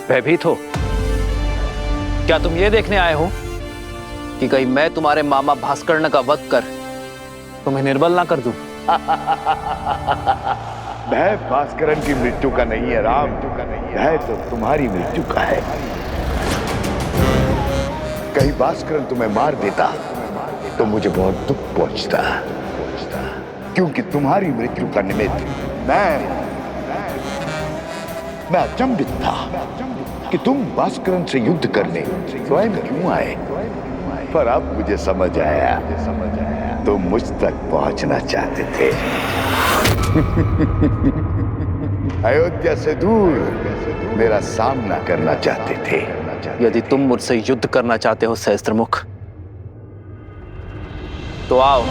भयभीत हो? क्या तुम ये देखने आए हो कि कहीं मैं तुम्हारे मामा भास्कर्ण का वध कर तुम्हें निर्बल ना कर दूं? भय भास्करण की मृत्यु का नहीं है राम, भय तो तुम्हारी मृत्यु का है। कहीं भास्करण तुम्हें मार देता तो मुझे बहुत दुख पहुंचता, क्योंकि तुम्हारी मृत्यु का निमित्त मैं अचंभित था कि तुम भास्करण से युद्ध करने स्वयं क्यों आए। पर अब मुझे समझ आया, तुम मुझ तक पहुंचना चाहते थे। अयोध्या से दूर मेरा सामना करना चाहते थे। यदि तुम मुझसे युद्ध करना चाहते हो सहस्त्रमुख, तो आओ,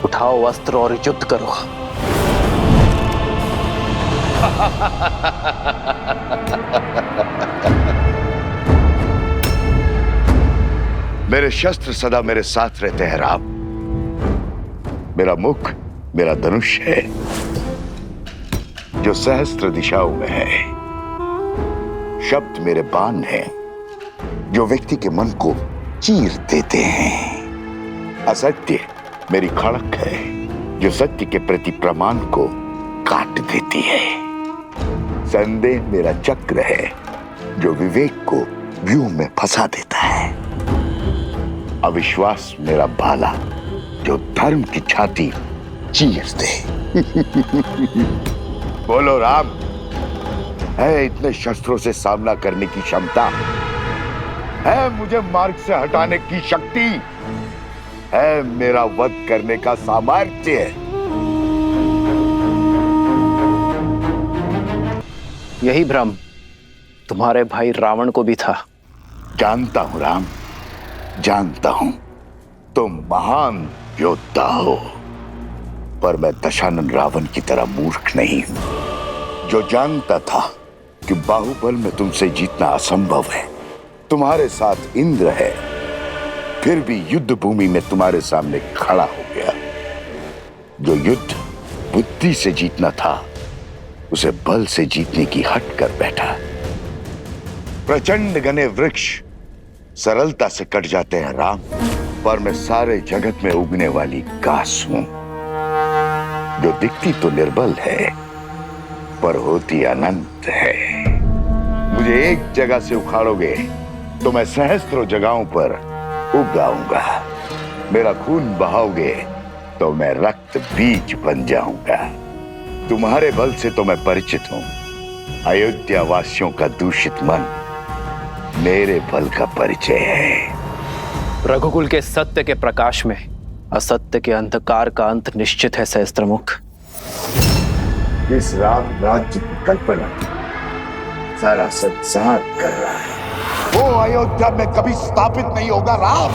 उठाओ अस्त्र और युद्ध करो। मेरे शस्त्र सदा मेरे साथ रहते हैं राम। मेरा मुख मेरा धनुष है जो सहस्त्र दिशाओं में है। शब्द मेरे बाण हैं जो व्यक्ति के मन को चीर देते हैं। असत्य मेरी खड़क है जो सत्य के प्रति प्रमाण को काट देती है। संदेह मेरा चक्र है जो विवेक को व्यूह में फंसा देता है। अविश्वास मेरा भाला जो धर्म की छाती चीर दे। बोलो राम, है इतने शस्त्रों से सामना करने की क्षमता? है मुझे मार्ग से हटाने की शक्ति? है मेरा वध करने का सामर्थ्य? यही भ्रम तुम्हारे भाई रावण को भी था। जानता हूं राम, जानता हूं तुम महान योद्धा हो, पर मैं दशानन रावण की तरह मूर्ख नहीं हूं जो जानता था कि बाहुबल में तुमसे जीतना असंभव है। तुम्हारे साथ इंद्र है, फिर भी युद्ध भूमि में तुम्हारे सामने खड़ा हो गया। जो युद्ध बुद्धि से जीतना था, उसे बल से जीतने की हट कर बैठा। प्रचंड घने वृक्ष सरलता से कट जाते हैं राम, पर मैं सारे जगत में उगने वाली घास हूं जो दिखती तो निर्बल है पर होती अनंत है। मुझे एक जगह से उखाड़ोगे तो मैं सहस्त्रों जगहों पर उग आऊंगा। मेरा खून बहाओगे तो मैं रक्त बीज बन जाऊंगा। तुम्हारे बल से तो मैं परिचित हूं। अयोध्या वासियों का दूषित मन मेरे बल का परिचय है। रघुकुल के सत्य के प्रकाश में असत्य के अंधकार का अंत निश्चित है सहस्त्रमुख। इस राम राज्य की कल्पना सारा संसार कर रहा है, वो अयोध्या में कभी स्थापित नहीं होगा राम।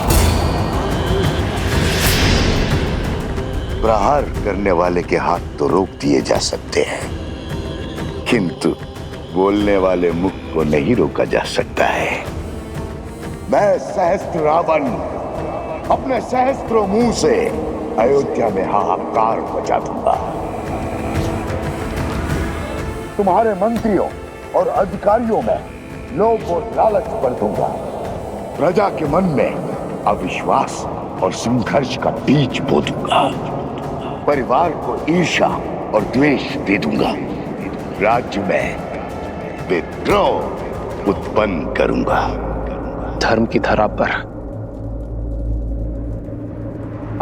प्रहार करने वाले के हाथ तो रोक दिए जा सकते हैं, किंतु बोलने वाले मुख को नहीं रोका जा सकता है। मैं सहस्त्र रावण अपने सहस्त्रों मुंह से अयोध्या में हाहाकार मचा दूंगा। तुम्हारे मंत्रियों और अधिकारियों में लोभ और लालच भर दूंगा। प्रजा के मन में अविश्वास और संघर्ष का बीज बो दूंगा। परिवार को ईर्ष्या और द्वेष दे दूंगा। राज्य में विद्रोह उत्पन्न करूंगा। धर्म की धरा पर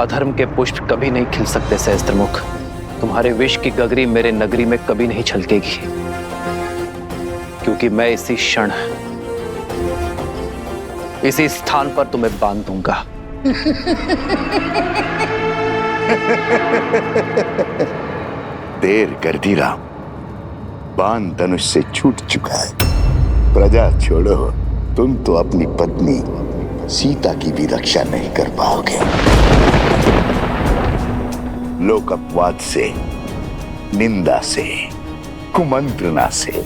अधर्म के पुष्प कभी नहीं खिल सकते सहस्त्रमुख। तुम्हारे विष की गगरी मेरे नगरी में कभी नहीं छलकेगी, क्योंकि मैं इसी क्षण इसी स्थान पर तुम्हें बांध दूंगा। देर कर दी राम, बाण धनुष से छूट चुका है। प्रजा छोड़ो, तुम तो अपनी पत्नी सीता की भी रक्षा नहीं कर पाओगे। लोक अपवाद से, निंदा से, कुमंत्रणा से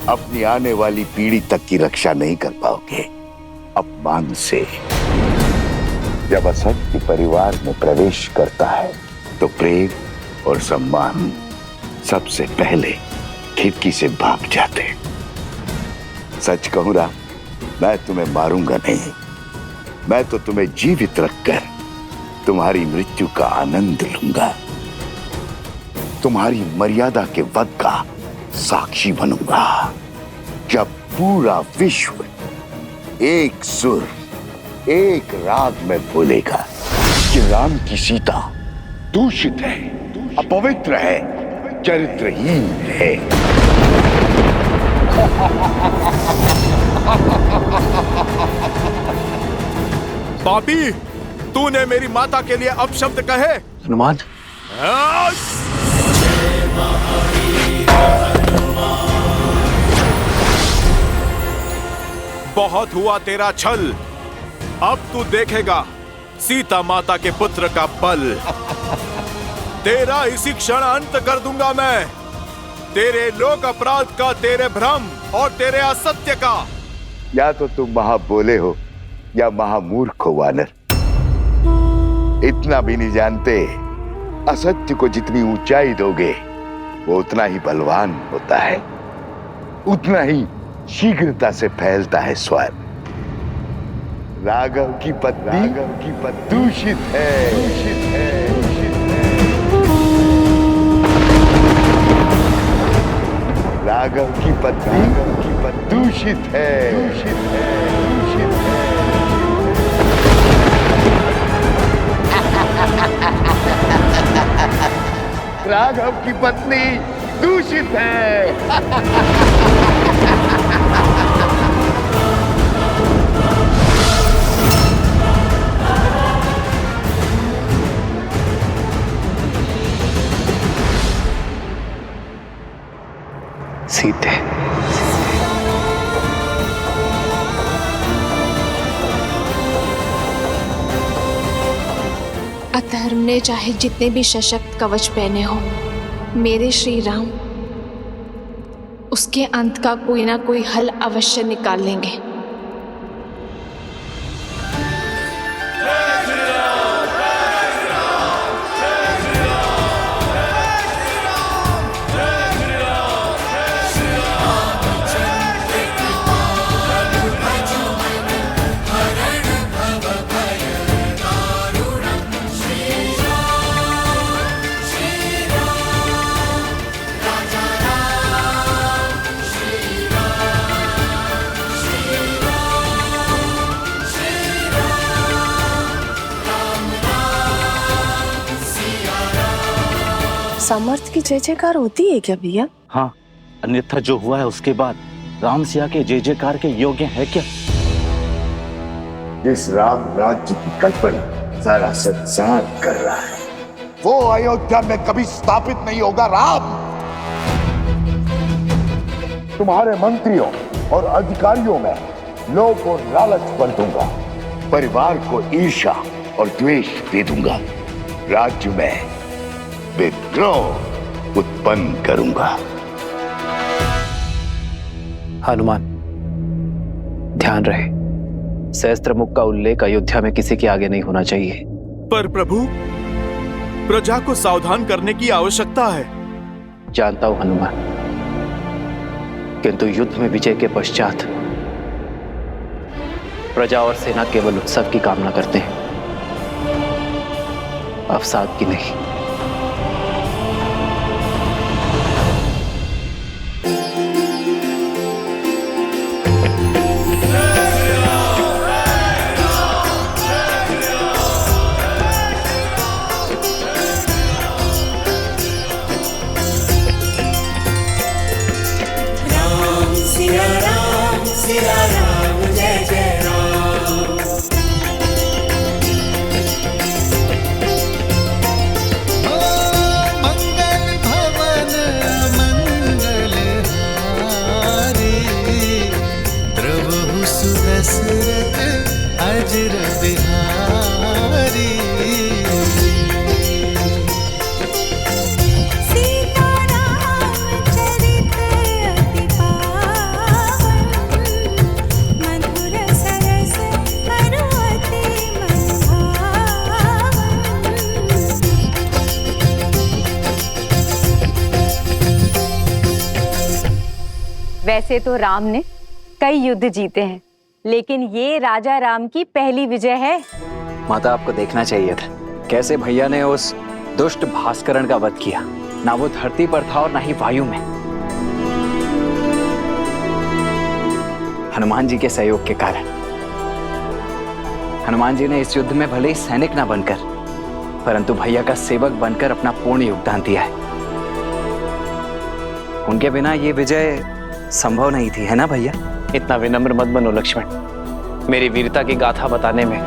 अपनी आने वाली पीढ़ी तक की रक्षा नहीं कर पाओगे। अपमान से जब असत्य परिवार में प्रवेश करता है तो प्रेम और सम्मान सबसे पहले खिड़की से भाग जाते। सच कहूं राम, मैं तुम्हें मारूंगा नहीं, मैं तो तुम्हें जीवित रखकर तुम्हारी मृत्यु का आनंद लूंगा, तुम्हारी मर्यादा के वध का साक्षी बनूंगा। जब पूरा विश्व एक सुर एक राग में बोलेगा कि राम की सीता दूषित है, अपवित्र है, चरित्रहीन है। पापी, तूने मेरी माता के लिए अपशब्द कहे। हनुमान, बहुत हुआ तेरा छल, अब तू देखेगा सीता माता के पुत्र का बल। तेरा इसी क्षण अंत कर दूंगा मैं, तेरे लोक अपराध का, तेरे भ्रम और तेरे असत्य का। या तो तुम महाबोले हो या महामूर्ख हो वानर। इतना भी नहीं जानते, असत्य को जितनी ऊंचाई दोगे वो उतना ही बलवान होता है, उतना ही शीघ्रता से फैलता है स्वयं। राघव की पत्नी दूषित है, दूषित है, दूषित है। राघव की पत्नी दूषित है, दूषित है, दूषित है। राघव की पत्नी दूषित है। सीते, अधर्म ने चाहे जितने भी सशक्त कवच पहने हो, मेरे श्री राम उसके अंत का कोई ना कोई हल अवश्य निकाल लेंगे। सामर्थ्य की जय जयकार होती है क्या भैया? हाँ, अन्यथा जो हुआ है उसके बाद राम सिया के जय जयकार के योग्य है क्या? जिस राम राज्य की कल्पना सारा संसार कर रहा है, वो अयोध्या में कभी स्थापित नहीं होगा। राम, तुम्हारे मंत्रियों और अधिकारियों में लोभ और लालच भर दूंगा, परिवार को ईर्ष्या और द्वेष दे दूंगा, राज्य में विद्रोह उत्पन्न करूंगा। हनुमान, ध्यान रहे, सहस्त्रमुख का उल्लेख अयोध्या में किसी के आगे नहीं होना चाहिए। पर प्रभु, प्रजा को सावधान करने की आवश्यकता है। जानता हूं हनुमान, किंतु युद्ध में विजय के पश्चात प्रजा और सेना केवल उत्सव की कामना करते हैं, अवसाद की नहीं। वैसे तो राम ने कई युद्ध जीते हैं, लेकिन ये राजा राम की पहली विजय है। माता, आपको देखना चाहिए था कैसे भैया ने उस दुष्ट भास्करण का वध किया। ना वो धरती पर था और ना ही वायु में। हनुमान जी के सहयोग के कारण। हनुमान जी ने इस युद्ध में भले ही सैनिक ना बनकर, परंतु भैया का सेवक बनकर अपना पूर्ण योगदान दिया है। उनके बिना ये विजय संभव नहीं थी, है ना भैया? इतना विनम्र मत बनो लक्ष्मण। मेरी वीरता की गाथा बताने में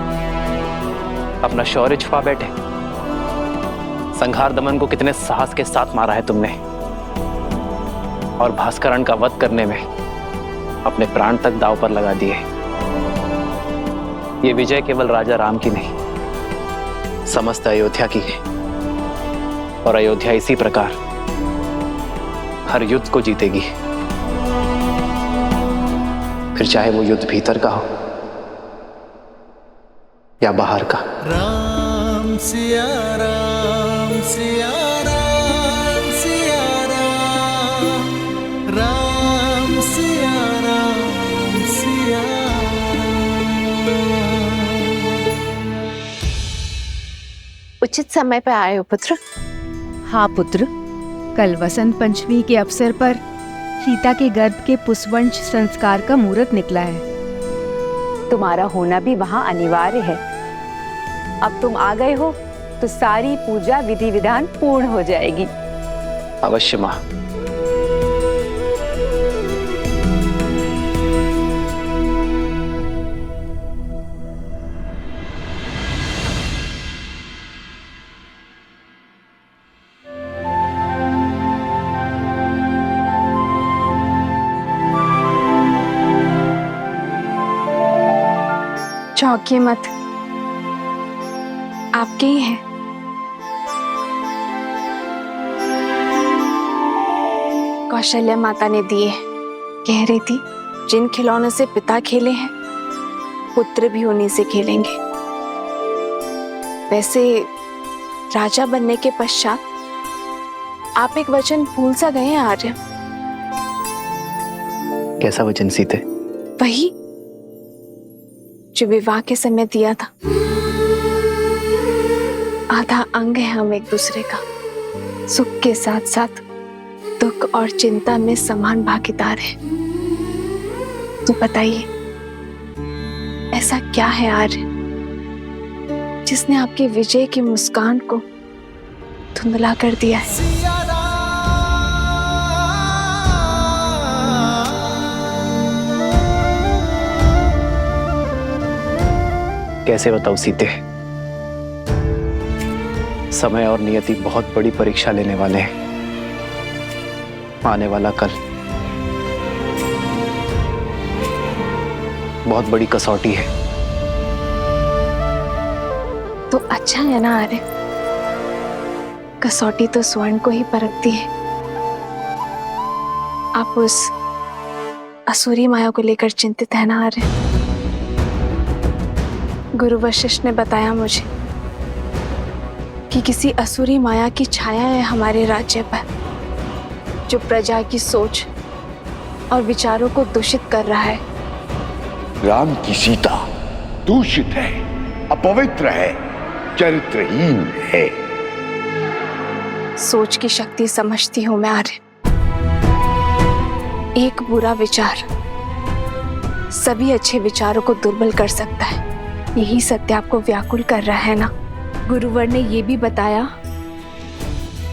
अपना शौर्य छुपा बैठे। संहार दमन को कितने साहस के साथ मारा है तुमने, और भास्करण का वध करने में अपने प्राण तक दांव पर लगा दिए। ये विजय केवल राजा राम की नहीं, समस्त अयोध्या की है। और अयोध्या इसी प्रकार हर युद्ध को जीतेगी, फिर चाहे वो युद्ध भीतर का हो या बाहर का। राम सिया राम सिया राम सिया राम, राम सिया राम सिया उचित समय पर आए हो पुत्र। हाँ पुत्र, कल वसंत पंचमी के अवसर पर सीता के गर्भ के पुष्पवंश संस्कार का मुहूर्त निकला है। तुम्हारा होना भी वहां अनिवार्य है। अब तुम आ गए हो तो सारी पूजा विधि विधान पूर्ण हो जाएगी। अवश्य मां। चौंकिए मत, आपके ही हैं। कौशल्या माता ने दिए। कह रही थी जिन खिलौनों से पिता खेले हैं, पुत्र भी उन्हीं से खेलेंगे। वैसे राजा बनने के पश्चात आप एक वचन भूल सा गए हैं आर्य। कैसा वचन सीते? वही जो विवाह के समय दिया था। आधा अंग है हम एक दूसरे का। सुख के साथ साथ दुख और चिंता में समान भागीदार है। तो बताइए, ऐसा क्या है आर्य जिसने आपकी विजय की मुस्कान को धुंधला कर दिया है? कैसे बताऊं सीते? समय और नियति बहुत बड़ी परीक्षा लेने वाले हैं। आने वाला कल बहुत बड़ी कसौटी है। तो अच्छा है ना आर्य, कसौटी तो स्वर्ण को ही परखती है। आप उस असुरी माया को लेकर चिंतित है ना आर्य? गुरु वशिष्ठ ने बताया मुझे कि किसी असुरी माया की छाया है हमारे राज्य पर, जो प्रजा की सोच और विचारों को दूषित कर रहा है। राम की सीता दूषित है, अपवित्र है, चरित्रहीन है। सोच की शक्ति समझती हूं मैं आर्य। एक बुरा विचार सभी अच्छे विचारों को दुर्बल कर सकता है। यही सत्य आपको व्याकुल कर रहा है ना? गुरुवर ने यह भी बताया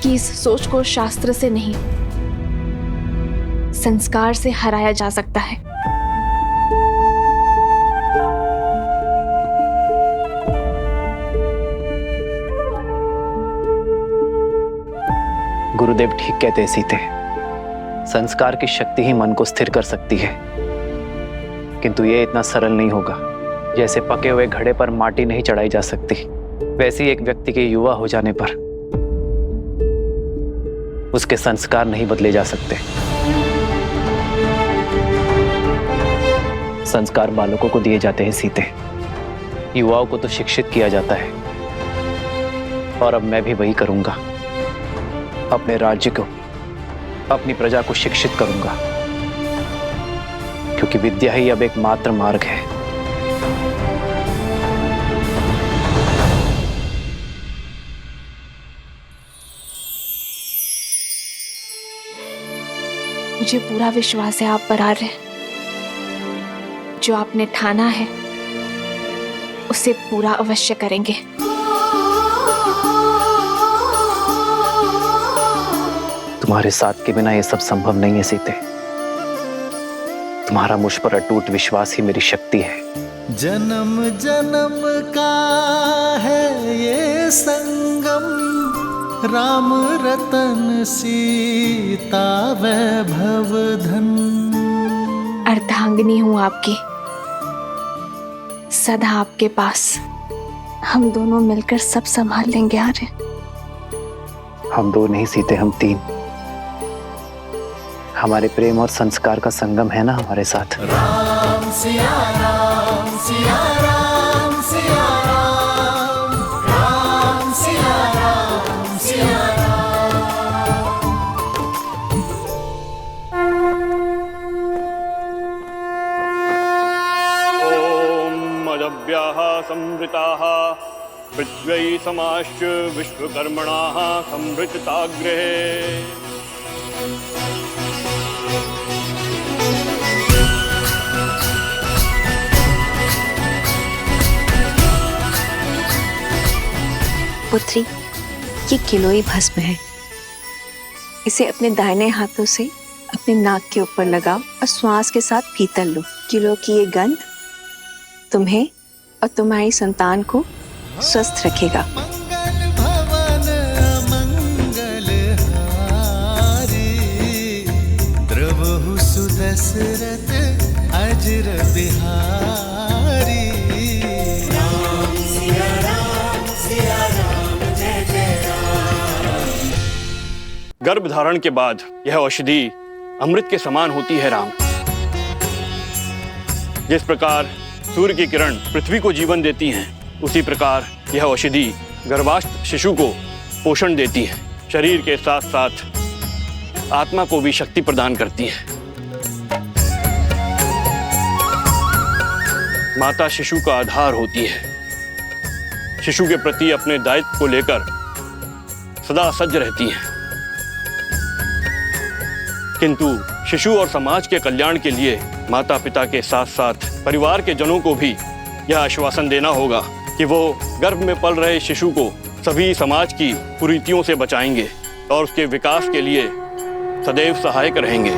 कि इस सोच को शास्त्र से नहीं, संस्कार से हराया जा सकता है। गुरुदेव ठीक कहते हैं सीते। संस्कार की शक्ति ही मन को स्थिर कर सकती है, किंतु यह इतना सरल नहीं होगा। जैसे पके हुए घड़े पर माटी नहीं चढ़ाई जा सकती, वैसे ही एक व्यक्ति के युवा हो जाने पर उसके संस्कार नहीं बदले जा सकते। संस्कार बालकों को दिए जाते हैं सीते, युवाओं को तो शिक्षित किया जाता है। और अब मैं भी वही करूंगा। अपने राज्य को, अपनी प्रजा को शिक्षित करूंगा। क्योंकि विद्या ही अब एकमात्र मार्ग है। मुझे पूरा विश्वास है आप पर आर्य। जो आपने ठाना है उसे पूरा अवश्य करेंगे। तुम्हारे साथ के बिना ये सब संभव नहीं है सीते। तुम्हारा मुझ पर अटूट विश्वास ही मेरी शक्ति है। जन्म जन्म का है ये संगम, राम रतन सीता वैभव धन। अर्धांगिनी हूं आपकी, सदा आपके पास। हम दोनों मिलकर सब संभाल लेंगे आर्य। हम दो नहीं सीते, हम तीन। हमारे प्रेम और संस्कार का संगम है ना हमारे साथ। राम सिया राम सिया राम सिया राम, राम सिया राम सिया मदव्याः संवृताः पृथ्वी समाश्च विश्वकर्मणाः संवृतताग्रहे। पुत्री, ये किलोई भस्म है। इसे अपने दाहिने हाथों से अपने नाक के ऊपर लगाओ और श्वास के साथ भीतर लो। किलो की ये गंध तुम्हें और तुम्हारी संतान को स्वस्थ रखेगा। मंगल भवन मंगल हारी, द्रवहु सुदशरथ अजर बिहारी। राम सिया राम सिया राम जय जय राम। गर्भ धारण के बाद यह औषधि अमृत के समान होती है राम। जिस प्रकार सूर्य की किरण पृथ्वी को जीवन देती हैं, उसी प्रकार यह औषधि गर्भास्थ शिशु को पोषण देती है। शरीर के साथ साथ आत्मा को भी शक्ति प्रदान करती है। माता शिशु का आधार होती है। शिशु के प्रति अपने दायित्व को लेकर सदा सज्ज रहती है। किंतु शिशु और समाज के कल्याण के लिए माता पिता के साथ साथ परिवार के जनों को भी यह आश्वासन देना होगा कि वो गर्भ में पल रहे शिशु को सभी समाज की कुरीतियों से बचाएंगे और उसके विकास के लिए सदैव सहायक रहेंगे।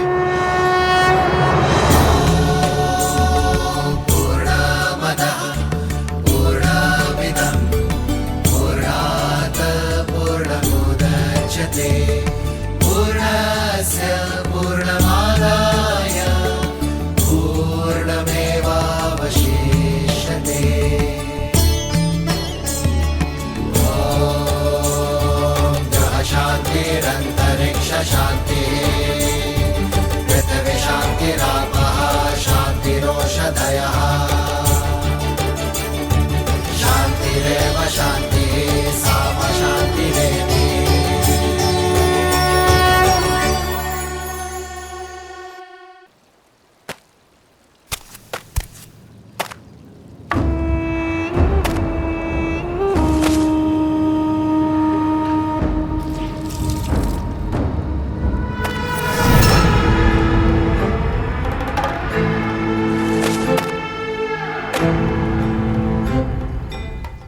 शांति पृथ्वी शांतिरापः शांतिरोषधयः शांतिरेव शांतिः साम शांतिरेधि।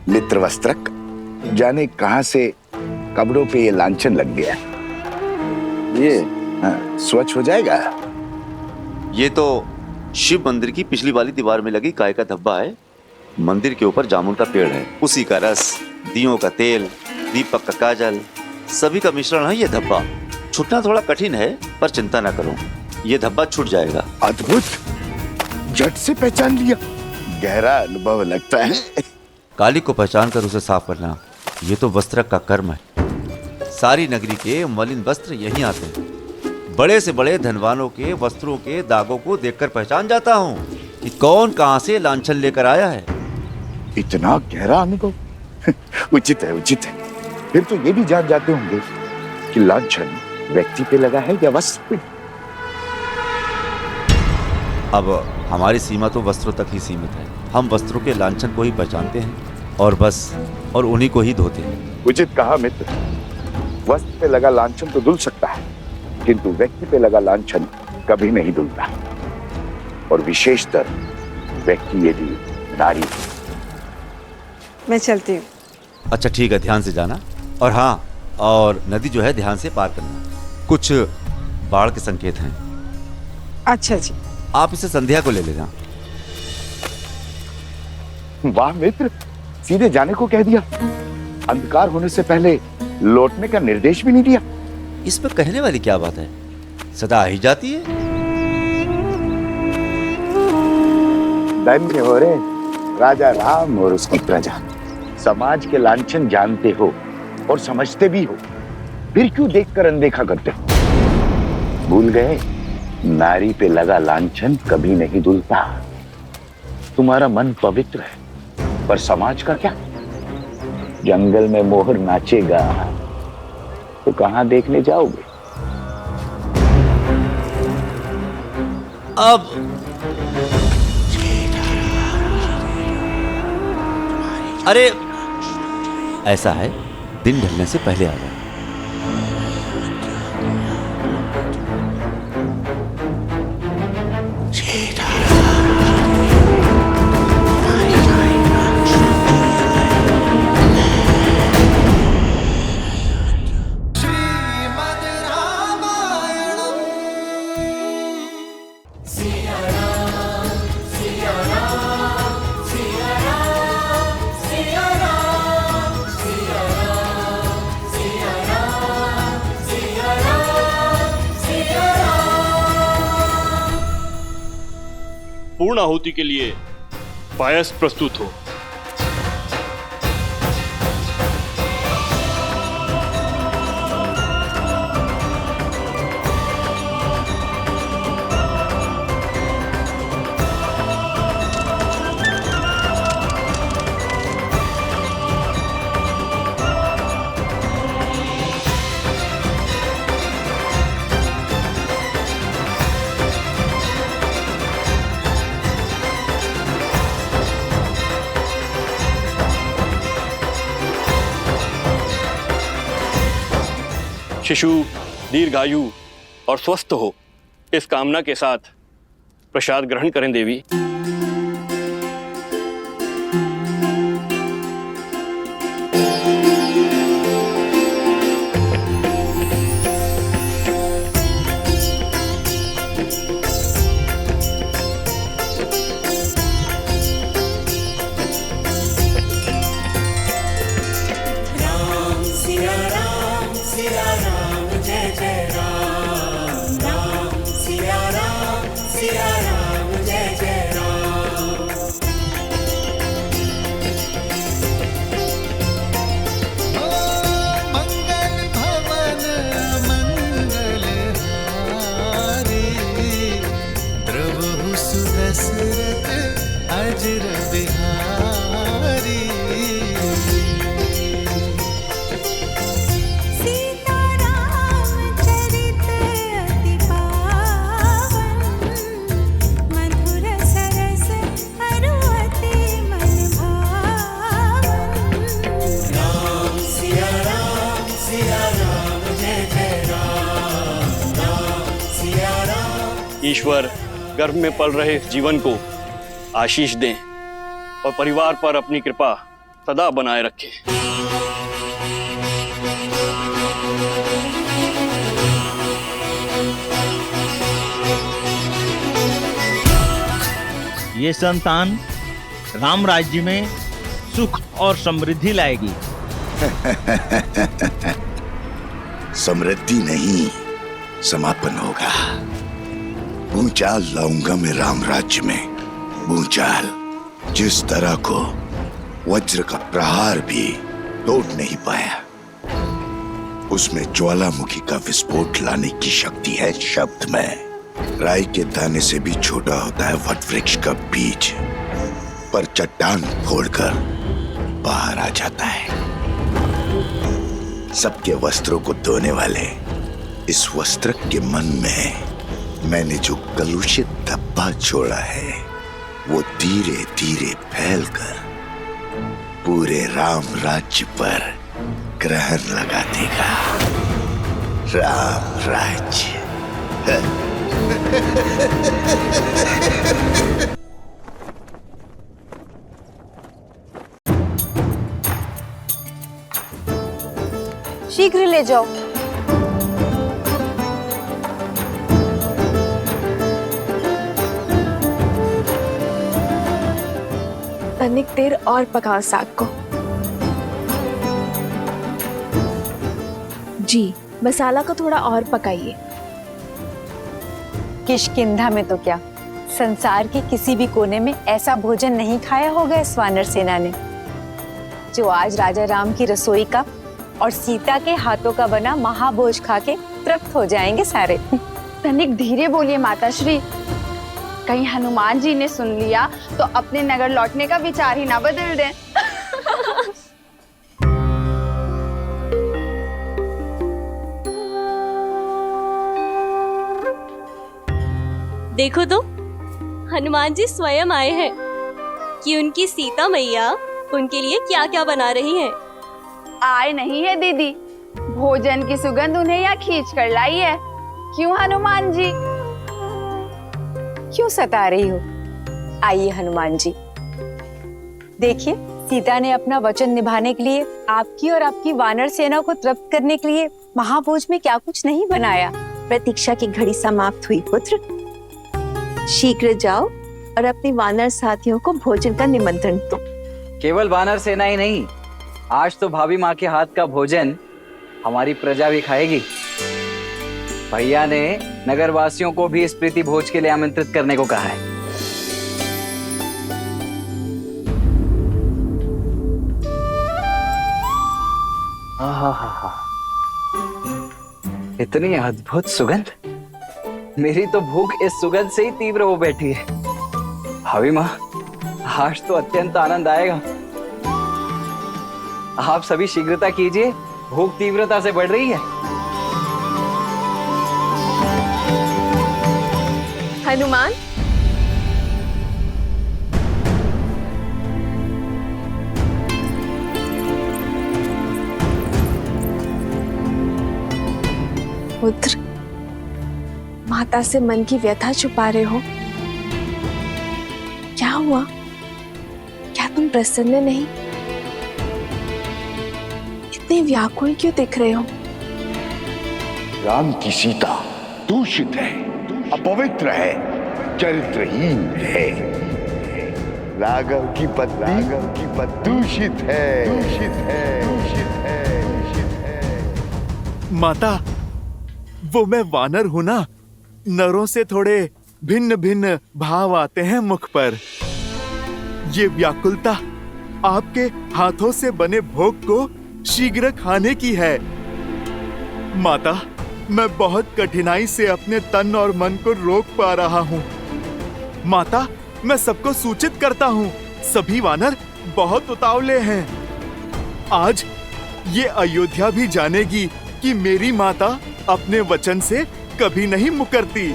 मित्रवस्त्रक, जाने कहां से कपड़ों पे ये लांछन लग गया। ये स्वच्छ हो जाएगा। ये तो शिव मंदिर की पिछली वाली दीवार में लगी गाय का धब्बा है। मंदिर के ऊपर जामुन का पेड़ है, उसी का रस, दियों का तेल, दीपक का काजल, सभी का मिश्रण है ये धब्बा। छूटना थोड़ा कठिन है, पर चिंता ना करो, ये धब्बा छूट जाएगा। अद्भुत, झट से पहचान लिया। गहरा अनुभव लगता है। काली को पहचान कर उसे साफ करना, ये तो वस्त्रक का कर्म है। सारी नगरी के मलिन वस्त्र यहीं आते हैं। बड़े से बड़े धनवानों के वस्त्रों के दागों को देखकर पहचान जाता हूँ कि कौन कहां से लांछन लेकर आया है। इतना गहरा अनुभव उचित है, उचित है। फिर तो ये भी जान जाते होंगे कि लांछन व्यक्ति पे लगा है या वस्त्र पे। अब हमारी सीमा तो वस्त्रों तक ही सीमित है। हम वस्त्रों के लांछन को ही पहचानते हैं और बस, और उन्हीं को ही धोते हैं। उचित कहा मित्र। वस्त्र पे लगा लांछन तो धुल सकता है, किंतु व्यक्ति पे लगा लांछन कभी नहीं धुलता, और विशेषतर व्यक्ति यदि नारी। मैं चलती हूँ। अच्छा ठीक है, ध्यान से जाना। और हाँ, और नदी जो है ध्यान से पार करना। कुछ बाढ़ के संकेत हैं। अच्छा जी। आप इसे संध्या को ले लेना। वाह मित्र, सीधे जाने को कह दिया। अंधकार होने से पहले लौटने का निर्देश भी नहीं दिया। इसमें कहने वाली क्या बात है, सदा आ ही जाती है। धन्य हो रे राजा राम और उसकी प्रजा। समाज के लांछन जानते हो और समझते भी हो, फिर क्यों देखकर अनदेखा करते हो? भूल गए, नारी पे लगा लांछन कभी नहीं धुलता। तुम्हारा मन पवित्र है, पर समाज का क्या? जंगल में मोहर नाचेगा तो कहां देखने जाओगे? अब अरे ऐसा है, दिन ढलने से पहले आ जाए। पूर्ण आहुति के लिए पायस प्रस्तुत हो। शिशु दीर्घायु और स्वस्थ हो, इस कामना के साथ प्रसाद ग्रहण करें देवी। ईश्वर गर्भ में पल रहे इस जीवन को आशीष दें और परिवार पर अपनी कृपा सदा बनाए रखें। ये संतान राम राज्य में सुख और समृद्धि लाएगी। समृद्धि नहीं, समापन होगा। भूचाल लाऊंगा मैं राम राज्य में। भूचाल जिस तरह को वज्र का प्रहार भी तोड़ नहीं पाया, उसमें ज्वालामुखी का विस्फोट लाने की शक्ति है शब्द में। राई के दाने से भी छोटा होता है वट वृक्ष का बीज, पर चट्टान फोड़कर बाहर आ जाता है। सबके वस्त्रों को धोने वाले इस वस्त्र के मन में मैंने जो कलुषित धब्बा छोड़ा है वो धीरे धीरे फैलकर पूरे राम राज्य पर ग्रहण लगा देगा। राम राज्य। शीघ्र ले जाओ। तनिक देर और पकाओ साग को। जी, मसाला को थोड़ा और पकाइए। किष्किंधा में तो क्या, संसार के किसी भी कोने में ऐसा भोजन नहीं खाया होगा इस वानर सेना ने, जो आज राजा राम की रसोई का और सीता के हाथों का बना महाभोज खा के तृप्त हो जाएंगे सारे। तनिक धीरे बोलिए माताश्री, कहीं हनुमान जी ने सुन लिया तो अपने नगर लौटने का विचार ही ना बदल दें। देखो तो, हनुमान जी स्वयं आए हैं कि उनकी सीता मैया उनके लिए क्या क्या बना रही हैं। आए नहीं है दीदी, भोजन की सुगंध उन्हें यहाँ खींच कर लाई है। क्यों हनुमान जी? क्यों सता रही हो? आइए हनुमान जी, देखिए सीता ने अपना वचन निभाने के लिए आपकी और आपकी वानर सेना को तृप्त करने के लिए महाभोज में क्या कुछ नहीं बनाया। प्रतीक्षा की घड़ी समाप्त हुई पुत्र, शीघ्र जाओ और अपनी वानर साथियों को भोजन का निमंत्रण दो। केवल वानर सेना ही नहीं, आज तो भाभी माँ के हाथ का भोजन हमारी प्रजा भी खाएगी। भैया ने नगरवासियों को भी इस प्रीति भोज के लिए आमंत्रित करने को कहा है। इतनी अद्भुत सुगंध, मेरी तो भूख इस सुगंध से ही तीव्र हो बैठी है। भाभी माँ, आज तो अत्यंत आनंद आएगा। आप सभी शीघ्रता कीजिए, भूख तीव्रता से बढ़ रही है। हनुमान, पुत्र, माता से मन की व्यथा छुपा रहे हो? क्या हुआ? क्या तुम प्रसन्न नहीं? इतने व्याकुल क्यों दिख रहे हो? राम की सीता दूषित है, अपवित्र है, चरित्रहीन है। राघव की पत्नी दूषित है, दूषित है, दूषित है, दूषित है। माता, वो मैं वानर हूं ना, नरों से थोड़े भिन्न भिन्न भाव आते हैं मुख पर। ये व्याकुलता आपके हाथों से बने भोग को शीघ्र खाने की है। माता, मैं बहुत कठिनाई से अपने तन और मन को रोक पा रहा हूँ। माता, मैं सबको सूचित करता हूँ, सभी वानर बहुत उतावले हैं। आज ये अयोध्या भी जानेगी कि मेरी माता अपने वचन से कभी नहीं मुकरती।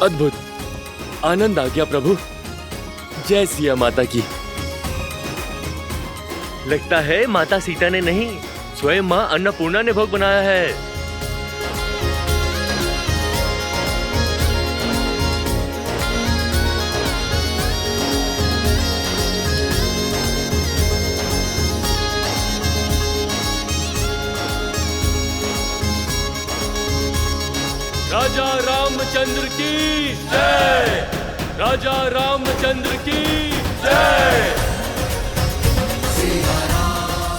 अद्भुत, आनंद आ गया प्रभु। जय सिया माता की। लगता है माता सीता ने नहीं, स्वयं मां अन्नपूर्णा ने भोग बनाया है। राजा रामचंद्र की जय, राजा रामचंद्र की जय,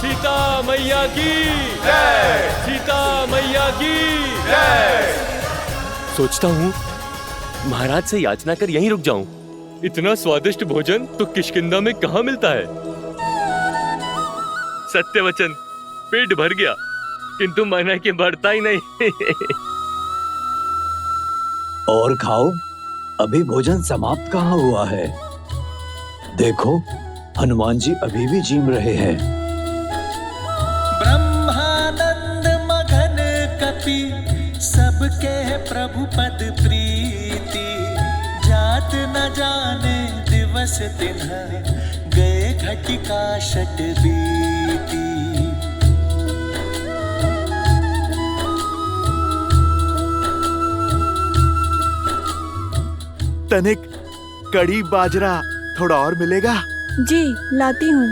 सीता मैया की जय, सीता मैया की जय। सोचता हूँ महाराज से याचना कर यहीं रुक जाऊं। इतना स्वादिष्ट भोजन तो किष्किंधा में कहाँ मिलता है। सत्य वचन, पेट भर गया किंतु मन है कि बढ़ता ही नहीं। और खाओ, अभी भोजन समाप्त कहाँ हुआ है। देखो हनुमान जी अभी भी जीम रहे हैं। ब्रह्मानंद मगन कपि सबके प्रभु पद प्रीति, जात न जाने दिवस तिन्ह गए घटिका शत बीती। तनिक कड़ी बाजरा थोड़ा और मिलेगा? जी लाती हूँ।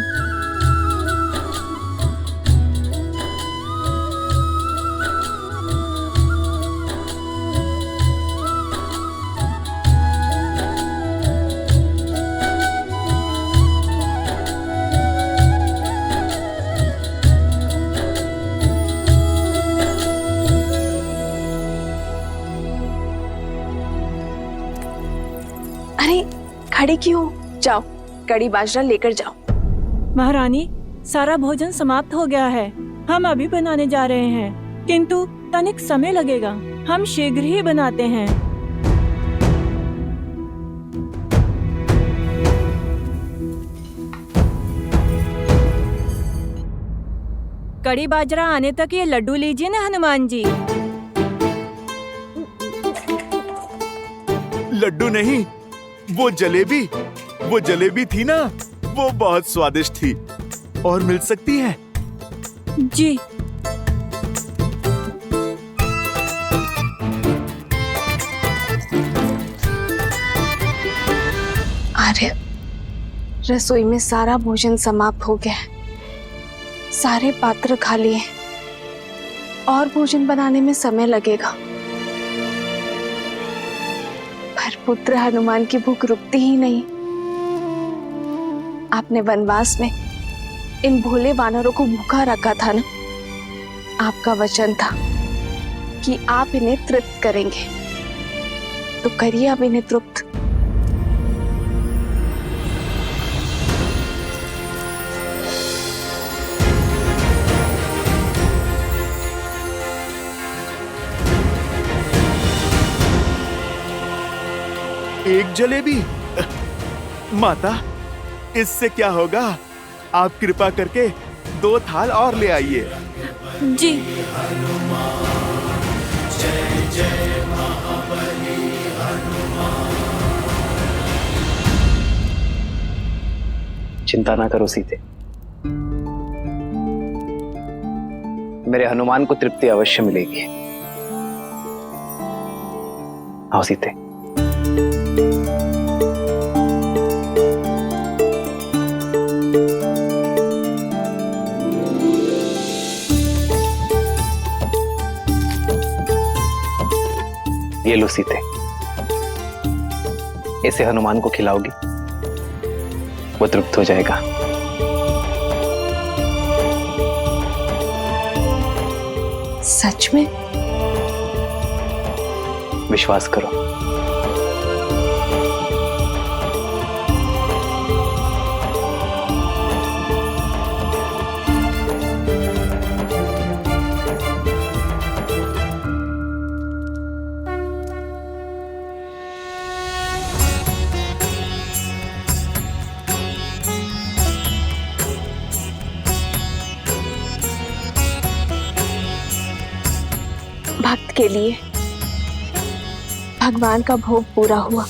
खड़े क्यों? जाओ कड़ी बाजरा लेकर जाओ। महारानी, सारा भोजन समाप्त हो गया है। हम अभी बनाने जा रहे हैं, किंतु तनिक समय लगेगा। हम शीघ्र ही बनाते हैं। कड़ी बाजरा आने तक ये लड्डू लीजिए ना हनुमान जी। लड्डू नहीं, वो जलेबी थी ना, वो बहुत स्वादिष्ट थी। और मिल सकती है? जी। आर्य, रसोई में सारा भोजन समाप्त हो गया है। सारे पात्र खाली हैं। और भोजन बनाने में समय लगेगा। पर पुत्र हनुमान की भूख रुकती ही नहीं। आपने वनवास में इन भोले वानरों को भूखा रखा था ना। आपका वचन था कि आप इन्हें तृप्त करेंगे, तो करिए अब इन्हें तृप्त। एक जलेबी? माता, इससे क्या होगा? आप कृपा करके 2 थाल और ले आइए। जी। जय जय महाबली हनुमान। चिंता ना करो सीते, मेरे हनुमान को तृप्ति अवश्य मिलेगी। आओ सीते। ये लो सीते, इसे हनुमान को खिलाओगी, वो तृप्त हो जाएगा। सच में? विश्वास करो। भक्त के लिए भगवान का भोग पूरा हुआ।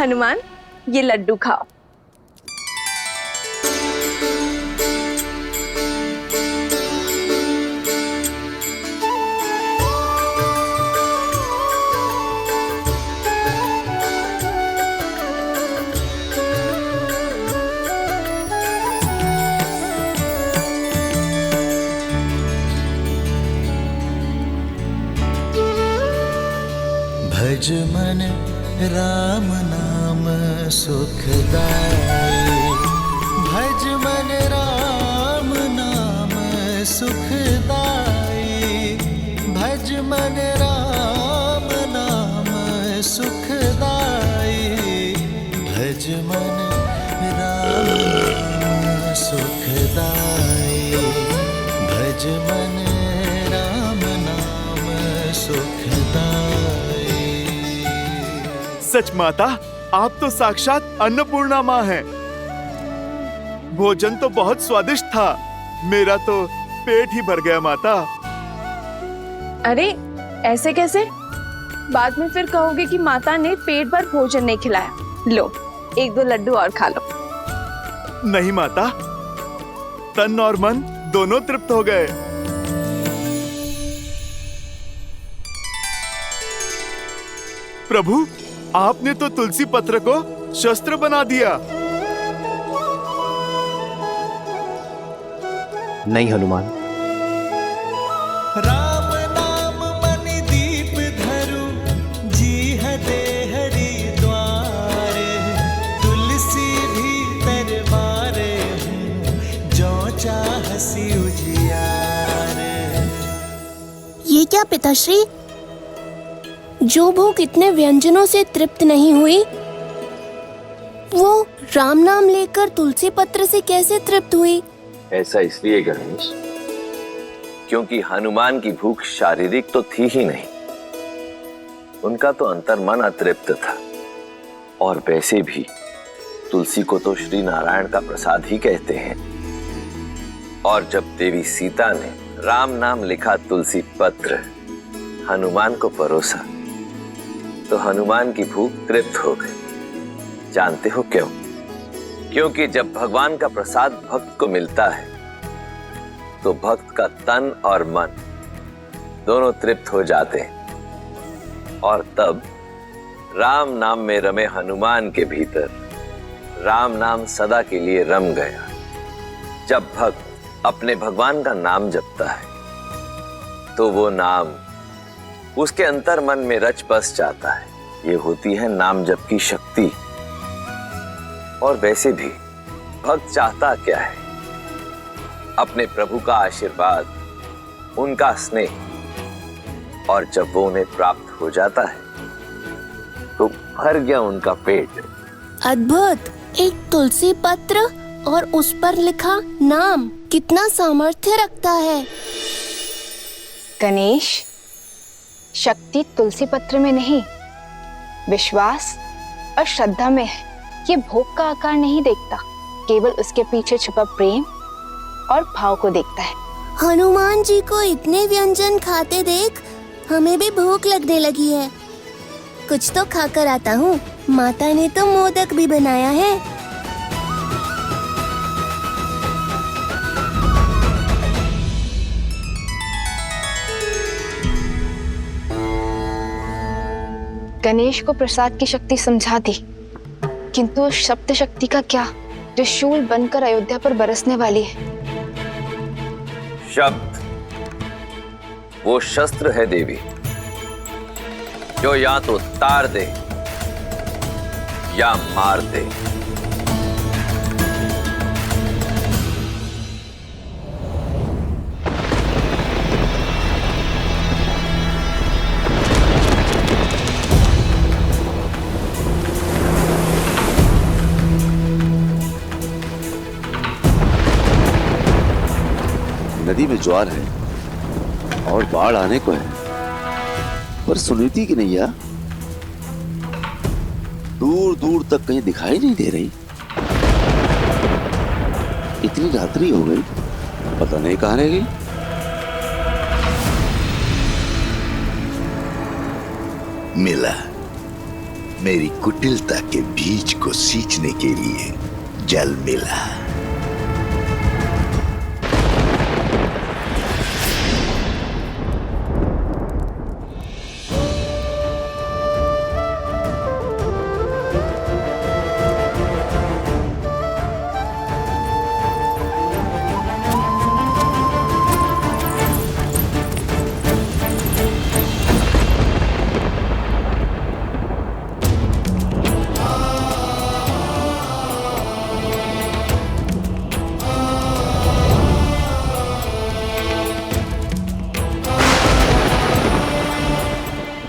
हनुमान, ये लड्डू खाओ। भज मन राम नाम सुखदाई, भज मन राम नाम सुखदाई, भज मन राम नाम सुखदाई, भज मन राम नाम सुखदाई, भज मन राम नाम सुखदाई। सच माता, आप तो साक्षात अन्नपूर्णा माँ हैं। भोजन तो बहुत स्वादिष्ट था, मेरा तो पेट ही भर गया माता। अरे ऐसे कैसे? बाद में फिर कहोगे कि माता ने पेट भर भोजन नहीं खिलाया। लो, एक दो लड्डू और खा लो। नहीं माता, तन और मन दोनों तृप्त हो गए। प्रभु, आपने तो तुलसी पत्र को शस्त्र बना दिया। नहीं हनुमान, राम नाम मनि दीप धरु, जीह दे हरि द्वार, तुलसी भीतर बारे हूँ, जो चाहसी उजियार। ये क्या पिताश्री? जो भूख इतने व्यंजनों से तृप्त नहीं हुई, वो राम नाम लेकर तुलसी पत्र से कैसे तृप्त हुई? ऐसा इसलिए गणेश, क्योंकि हनुमान की भूख शारीरिक तो थी ही नहीं, उनका तो अंतर्मन अतृप्त था। और वैसे भी तुलसी को तो श्री नारायण का प्रसाद ही कहते हैं। और जब देवी सीता ने राम नाम लिखा तुलसी पत्र हनुमान को परोसा, तो हनुमान की भूख तृप्त हो गई। जानते हो क्यों? क्योंकि जब भगवान का प्रसाद भक्त को मिलता है, तो भक्त का तन और मन दोनों तृप्त हो जाते हैं। और तब राम नाम में रमे हनुमान के भीतर राम नाम सदा के लिए रम गया। जब भक्त अपने भगवान का नाम जपता है, तो वो नाम उसके अंतर मन में रच बस जाता है। ये होती है नाम जप की शक्ति। और वैसे भी भक्त चाहता क्या है? अपने प्रभु का आशीर्वाद, उनका स्नेह। और जब वो उन्हें प्राप्त हो जाता है, तो भर गया उनका पेट। अद्भुत! एक तुलसी पत्र और उस पर लिखा नाम कितना सामर्थ्य रखता है। गणेश, शक्ति तुलसी पत्र में नहीं, विश्वास और श्रद्धा में है। ये भोग का आकार नहीं देखता, केवल उसके पीछे छुपा प्रेम और भाव को देखता है। हनुमान जी को इतने व्यंजन खाते देख हमें भी भूख लगने लगी है। कुछ तो खाकर आता हूँ। माता ने तो मोदक भी बनाया है। गणेश को प्रसाद की शक्ति समझा दी, किंतु उस शब्द शक्ति का क्या, जो शूल बनकर अयोध्या पर बरसने वाली है। शब्द वो शस्त्र है देवी, जो या तो तार दे या मार दे। नदी में ज्वार है और बाढ़ आने को है, पर सुनीति की नैया दूर दूर तक कहीं दिखाई नहीं दे रही। इतनी रात्रि हो गई, पता नहीं कहां रह गई। मिला, मेरी कुटिलता के बीज को सींचने के लिए जल मिला।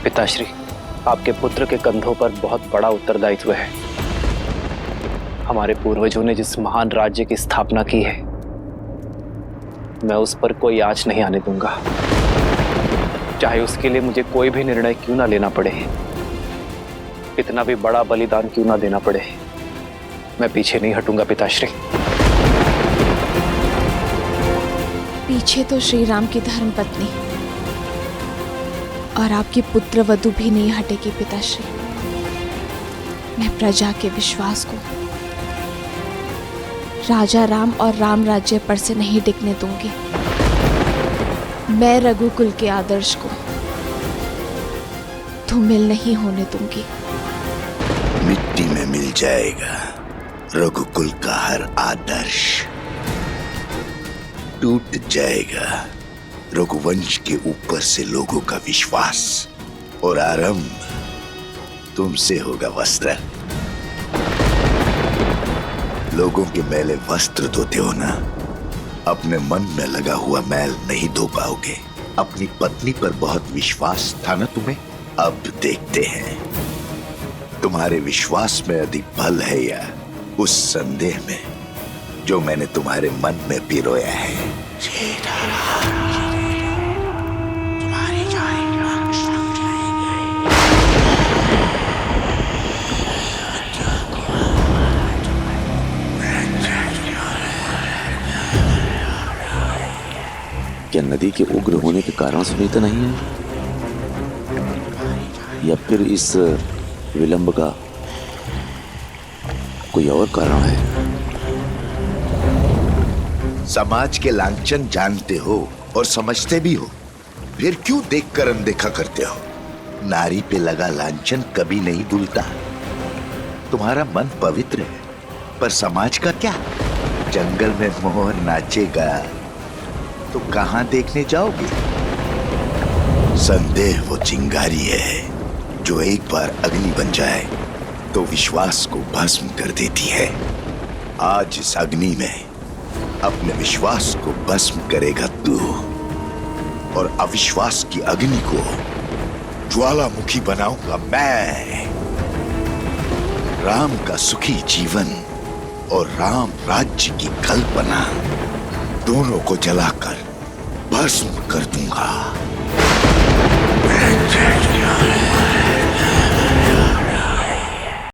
पिताश्री, आपके पुत्र के कंधों पर बहुत बड़ा उत्तरदायित्व है। हमारे पूर्वजों ने जिस महान राज्य की स्थापना की है, मैं उस पर कोई आँच नहीं आने दूंगा, चाहे उसके लिए मुझे कोई भी निर्णय क्यों ना लेना पड़े, कितना भी बड़ा बलिदान क्यों ना देना पड़े, मैं पीछे नहीं हटूंगा पिताश्री। पीछे तो श्री राम की धर्मपत्नी और आपकी पुत्र वधु भी नहीं हटेगी पिताश्री। मैं प्रजा के विश्वास को राजा राम और राम राज्य पर से नहीं टिकने दूंगी। मैं रघुकुल के आदर्श को धूमिल नहीं होने दूंगी। मिट्टी में मिल जाएगा रघुकुल का हर आदर्श, टूट जाएगा रघुवंश के ऊपर से लोगों का विश्वास, और आरंभ तुमसे होगा वस्त्र। लोगों के मैले वस्त्र धोते हो ना, अपने मन में लगा हुआ मैल नहीं धो पाओगे। अपनी पत्नी पर बहुत विश्वास था ना तुम्हें, अब देखते हैं तुम्हारे विश्वास में अधिक बल है या उस संदेह में जो मैंने तुम्हारे मन में पिरोया है। क्या नदी के उग्र होने के कारण सुनी तो नहीं है, या फिर इस विलंब का कोई और कारण है? समाज के लांछन जानते हो और समझते भी हो, फिर क्यों देखकर अनदेखा करते हो? नारी पे लगा लांछन कभी नहीं धुलता। तुम्हारा मन पवित्र है, पर समाज का क्या? जंगल में मोर नाचेगा तो कहां देखने जाओगे? संदेह वो चिंगारी है जो एक बार अग्नि बन जाए तो विश्वास को भस्म कर देती है। आज इस अग्नि में अपने विश्वास को भस्म करेगा तू, और अविश्वास की अग्नि को ज्वालामुखी बनाऊंगा मैं। राम का सुखी जीवन और राम राज्य की कल्पना दोनों को जलाकर भस्म कर दूंगा।